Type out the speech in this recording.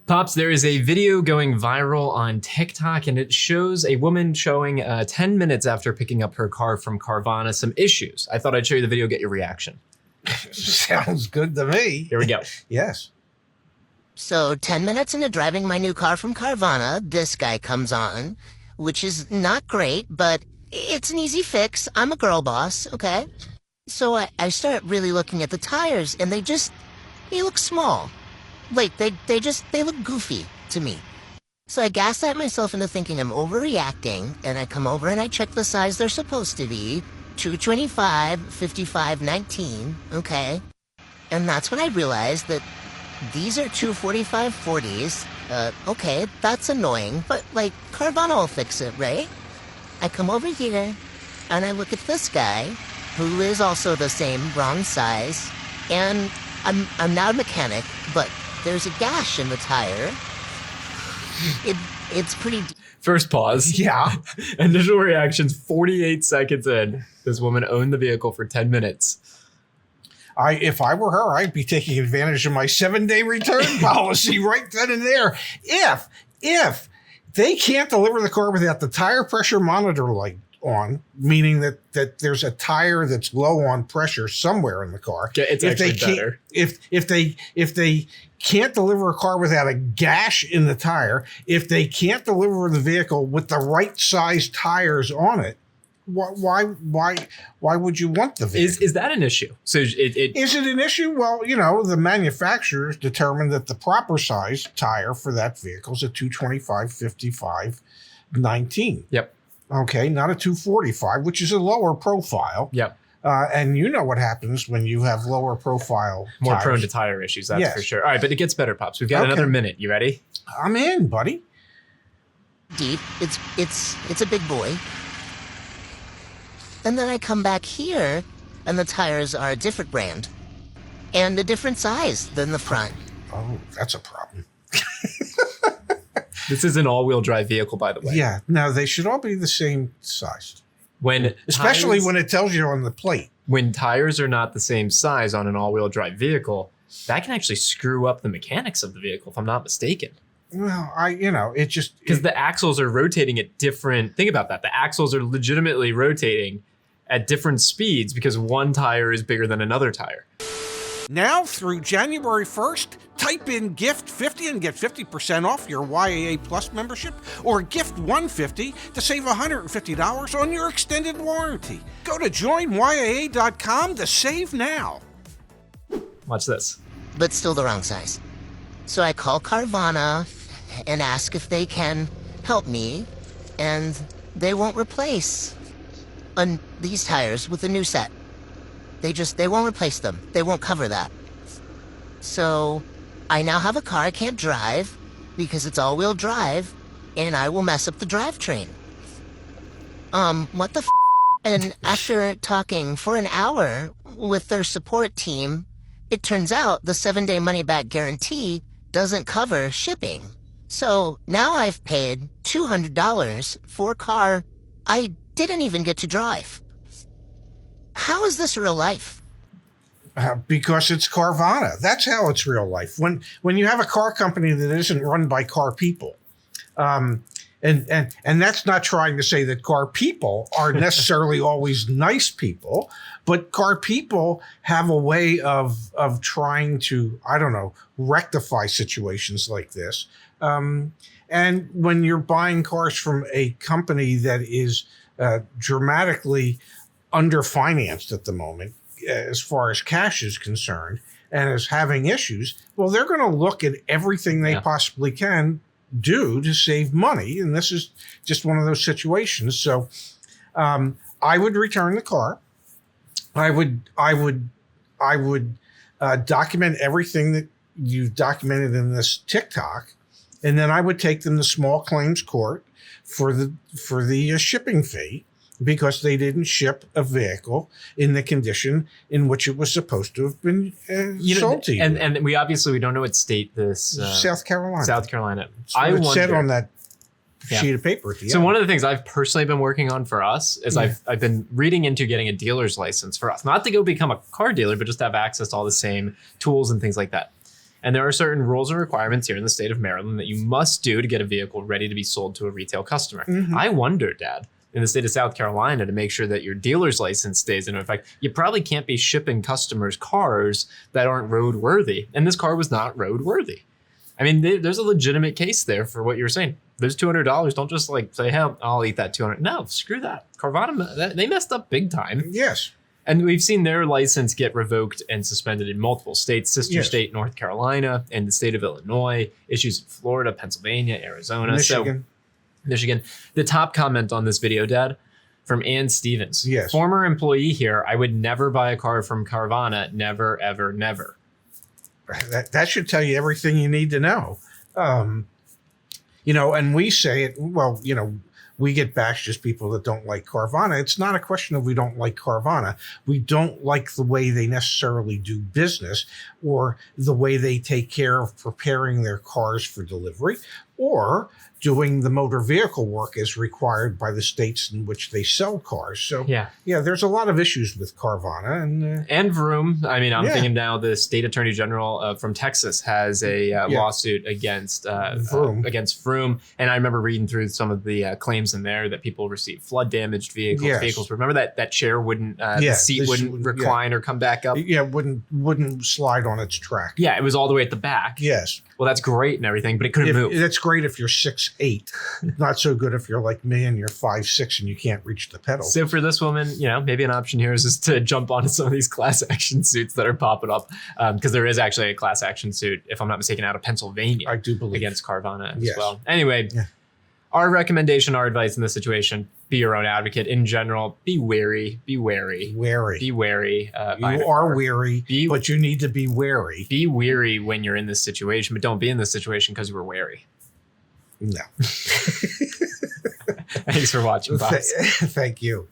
Pops, there is a video going viral on TikTok, and it shows a woman showing 10 minutes after picking up her car from Carvana some issues. I thought I'd show you the video, get your reaction. Sounds good to me. Here we go. Yes. So 10 minutes into driving my new car from Carvana, this guy comes on, which is not great, but it's an easy fix. I'm a girl boss, okay? So I start really looking at the tires, and they look small. Like, they look goofy to me. So I gaslight myself into thinking I'm overreacting, and I come over and I check the size they're supposed to be. 225, 55, 19, okay? And that's when I realized that these are 245 40s. Okay, that's annoying, but, like, Carvana will fix it, right? I come over here, and I look at this guy, who is also the same wrong size, and I'm not a mechanic, but there's a gash in the tire. It's pretty... First pause. Yeah. Initial reactions 48 seconds in. This woman owned the vehicle for 10 minutes. If I were her, I'd be taking advantage of my 7-day return policy right then and there. If they can't deliver the car without the tire pressure monitor light on, meaning that there's a tire that's low on pressure somewhere in the car. It's actually better. If they can't deliver a car without a gash in the tire, if they can't deliver the vehicle with the right size tires on it, why would you want the vehicle? Is that an issue? So is it an issue? Well, the manufacturers determined that the proper size tire for that vehicle is a 225 55 19. Yep. Okay, not a 245, which is a lower profile. Yep. And you know what happens when you have lower profile More tires. prone to tire issues, that's Yes. for sure. All right, but it gets better, Pops. We've got another minute. You ready? I'm in, buddy. deep. It's a big boy. And then I come back here, and the tires are a different brand. And a different size than the front. Oh, that's a problem. This is an all-wheel drive vehicle, by the way. Yeah, no, they should all be the same size. Especially when it tells you on the plate. When tires are not the same size on an all-wheel drive vehicle, that can actually screw up the mechanics of the vehicle, if I'm not mistaken. Well, it just... Because the axles are rotating at different... Think about that. The axles are legitimately rotating at different speeds because one tire is bigger than another tire. Now through January 1st, type in gift 50 and get 50% off your YAA Plus membership, or gift 150 to save $150 on your extended warranty. Go to joinyaa.com to save now. Watch this. But still the wrong size. So I call Carvana and ask if they can help me, and they won't replace these tires with a new set. They won't replace them. They won't cover that. So I now have a car I can't drive because it's all-wheel drive, and I will mess up the drivetrain. What the f***? And after talking for an hour with their support team, it turns out the 7-day money-back guarantee doesn't cover shipping. So now I've paid $200 for a car I didn't even get to drive. How is this real life? Because it's Carvana. That's how it's real life. When you have a car company that isn't run by car people, and that's not trying to say that car people are necessarily always nice people, but car people have a way of trying to, rectify situations like this. And when you're buying cars from a company that is dramatically underfinanced at the moment, as far as cash is concerned, and is having issues, well, they're going to look at everything they possibly can do to save money. And this is just one of those situations. So I would return the car. I would document everything that you've documented in this TikTok, and then I would take them to small claims court for the shipping fee, because they didn't ship a vehicle in the condition in which it was supposed to have been sold to you. And we don't know what state this... South Carolina. South Carolina. It said on that sheet of paper at the So end. one of the things I've personally been working on for us is I've been reading into getting a dealer's license for us. Not to go become a car dealer, but just to have access to all the same tools and things like that. And there are certain rules and requirements here in the state of Maryland that you must do to get a vehicle ready to be sold to a retail customer. I wonder, Dad, in the state of South Carolina, to make sure that your dealer's license stays in effect, you probably can't be shipping customers cars that aren't roadworthy. And this car was not roadworthy. I mean, there's a legitimate case there for what you're saying. There's $200. Don't just like say, hey, I'll eat that 200. No, screw that. Carvana, they messed up big time. Yes. And we've seen their license get revoked and suspended in multiple states, sister state, North Carolina, and the state of Illinois, issues in Florida, Pennsylvania, Arizona. Michigan. The top comment on this video, Dad, from Ann Stevens. Yes. Former employee here, I would never buy a car from Carvana. Never, ever, never. That should tell you everything you need to know. You know, and we say it, well, you know, we get bashed as people that don't like Carvana. It's not a question of we don't like Carvana. We don't like the way they necessarily do business or the way they take care of preparing their cars for delivery or doing the motor vehicle work as required by the states in which they sell cars. So, yeah, there's a lot of issues with Carvana. And Vroom. I mean, I'm thinking now the state attorney general from Texas has a lawsuit against Vroom. And I remember reading through some of the claims in there that people received flood damaged vehicles. Remember that chair wouldn't, the seat wouldn't recline or come back up? Yeah, wouldn't slide on its track. Yeah, it was all the way at the back. Yes. Well, that's great and everything, but it couldn't move. That's great if you're 6'8". Not so good if you're like me and you're 5'6" and you can't reach the pedal. So for this woman, you know, maybe an option here is just to jump onto some of these class action suits that are popping up, because there is actually a class action suit, if I'm not mistaken, out of Pennsylvania. I do believe against Carvana as well. Anyway, our recommendation, our advice in this situation: be your own advocate. In general, be wary. Be wary. Wary. You are wary, but you need to be wary. Be wary when you're in this situation, but don't be in this situation because you were wary. No. Thanks for watching, Boss. Thank you.